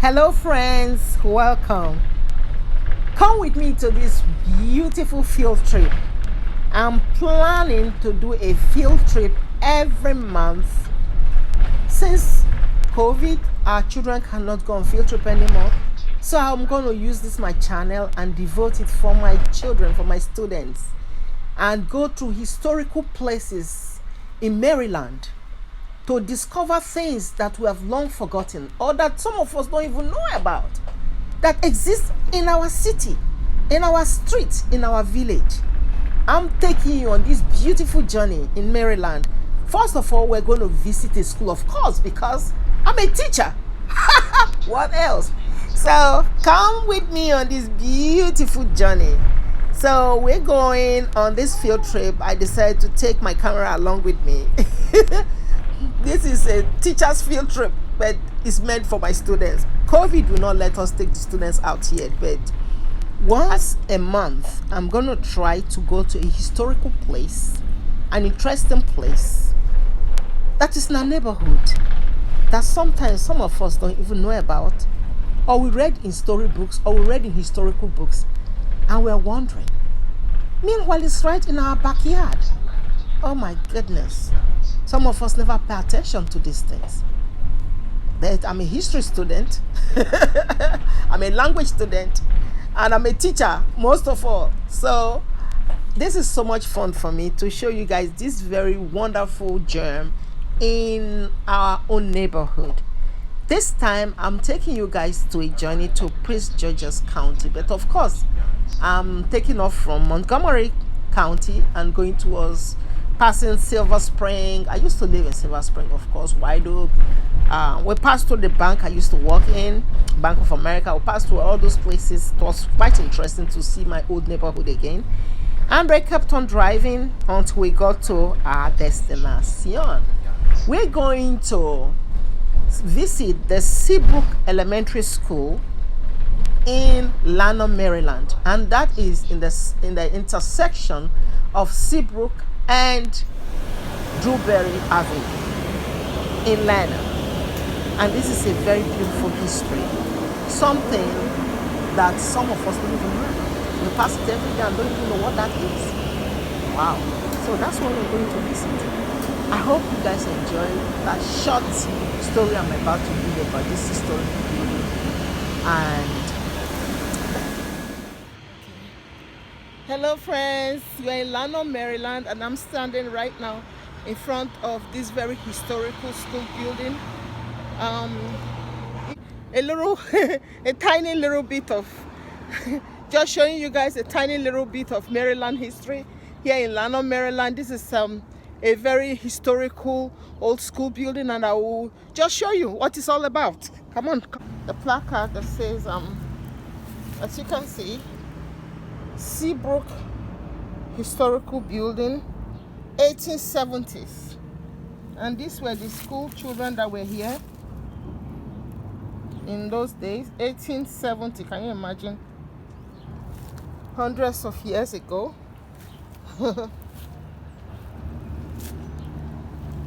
Hello, friends, welcome. Come with me to this beautiful field trip. I'm planning to do a field trip every month. Since COVID, our children cannot go on field trip anymore. So I'm going to use this my channel and devote it for my children, for my students, and go to historical places in Maryland to discover things that we have long forgotten or that some of us don't even know about that exist in our city, in our street, in our village. I'm taking you on this beautiful journey in Maryland. First of all, we're going to visit a school, of course, because I'm a teacher. What else? So come with me on this beautiful journey. So we're going on this field trip. I decided to take my camera along with me. This is a teacher's field trip, but it's meant for my students. COVID will not let us take the students out yet, but once a month, I'm going to try to go to a historical place, an interesting place that is in our neighborhood that sometimes some of us don't even know about, or we read in storybooks, or we read in historical books, and we're wondering. Meanwhile, it's right in our backyard. Oh my goodness. Some of us never pay attention to these things. But I'm a history student, I'm a language student, and I'm a teacher, most of all. So this is so much fun for me to show you guys this very wonderful gem in our own neighborhood. This time I'm taking you guys to a journey to Prince George's County, but of course I'm taking off from Montgomery County and going towards passing Silver Spring. I used to live in Silver Spring, of course, White Oak. We passed through the bank I used to work in, Bank of America. We passed through all those places. It was quite interesting to see my old neighborhood again. And we kept on driving until we got to our destination. We're going to visit the Seabrook Elementary School in Lanham, Maryland, and that is in the intersection of Seabrook and Drewberry Avenue in Lanham. And this is a very beautiful history, something that some of us don't even know. We pass it every day and don't even know what that is. Wow. So that's what we're going to visit. I hope you guys enjoy that short story I'm about to give about this historical building. And hello, friends. We're in Lanham, Maryland, and I'm standing right now in front of this very historical school building. A tiny little bit of, just showing you guys a tiny little bit of Maryland history here in Lanham, Maryland. This is a very historical old school building, and I will just show you what it's all about. Come on. The placard that says, as you can see, Seabrook Historical Building, 1870s. And these were the school children that were here in those days, 1870. Can you imagine? Hundreds of years ago.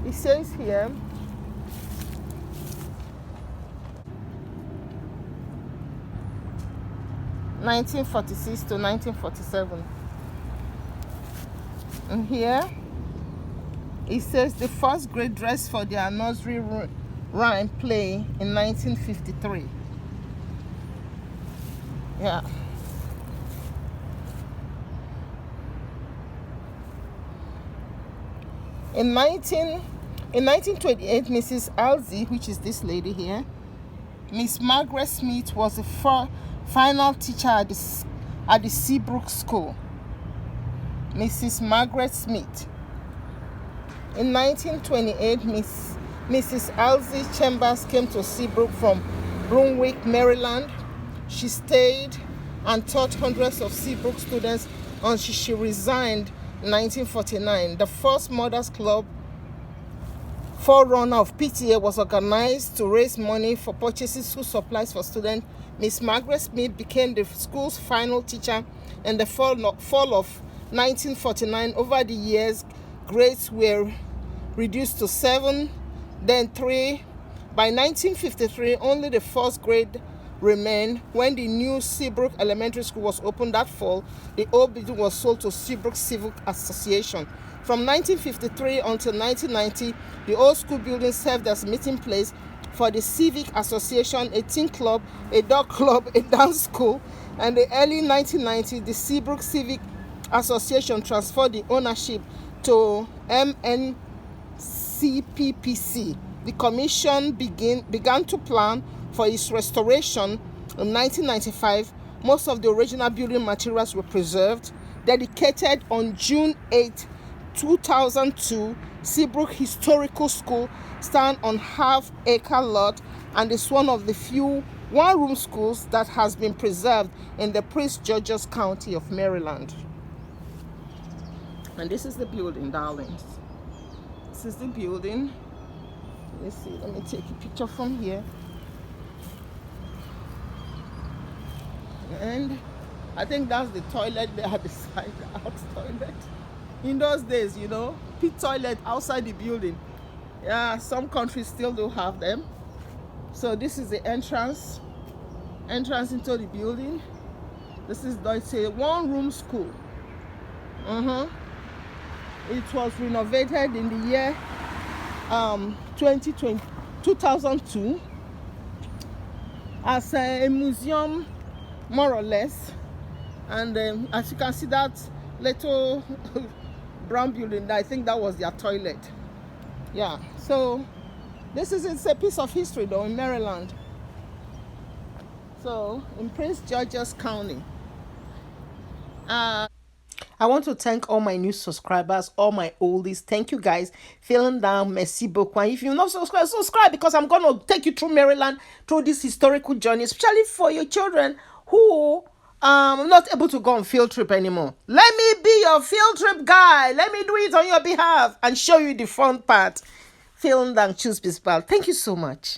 It says here, (1946 to 1947). And here it says the first grade dress for their nursery rhyme play in 1953. Yeah. In 1928, Mrs. Alzi, which is this lady here, Miss Margaret Smith, was the final teacher at the Seabrook School. Mrs. Margaret Smith. In 1928, Mrs. Alzi Chambers came to Seabrook from Brunswick, Maryland. She stayed and taught hundreds of Seabrook students until she resigned in 1949. The first Mothers Club, forerunner of PTA, was organized to raise money for purchasing school supplies for students. Miss Margaret Smith became the school's final teacher in the fall of 1949. Over the years, grades were reduced to 7, then 3, By 1953, only the first grade remained. When the new Seabrook Elementary School was opened that fall, the old building was sold to Seabrook Civic Association. From 1953 until 1990, the old school building served as a meeting place for the Civic Association, a teen club, a dog club, a dance school, and the early 1990s, the Seabrook Civic Association transferred the ownership to MNCPPC. The commission began to plan for its restoration in 1995. Most of the original building materials were preserved. Dedicated on June 8, 2002, Seabrook Historical School stands on half-acre lot and is one of the few one-room schools that has been preserved in the Prince George's County of Maryland. And this is the building, darlings. This is the building. Let's see, let me take a picture from here. And I think that's the toilet there at the side, the out toilet. In those days, pit toilet outside the building. Yeah, some countries still do have them. So this is the entrance into the building. This is, it's a one-room school. It was renovated in the year 2002 as a museum, more or less. And as you can see, that little brown building, I think that was their toilet. Yeah, so it's a piece of history though in Maryland. So in Prince George's County. I want to thank all my new subscribers, all my oldies. Thank you guys. Feeling down, merci beaucoup. And if you're not subscribed, subscribe, because I'm going to take you through Maryland, through this historical journey, especially for your children who are not able to go on field trip anymore. Let me be your field trip guy. Let me do it on your behalf and show you the fun part. Feeling down, choose Bisbal. Thank you so much.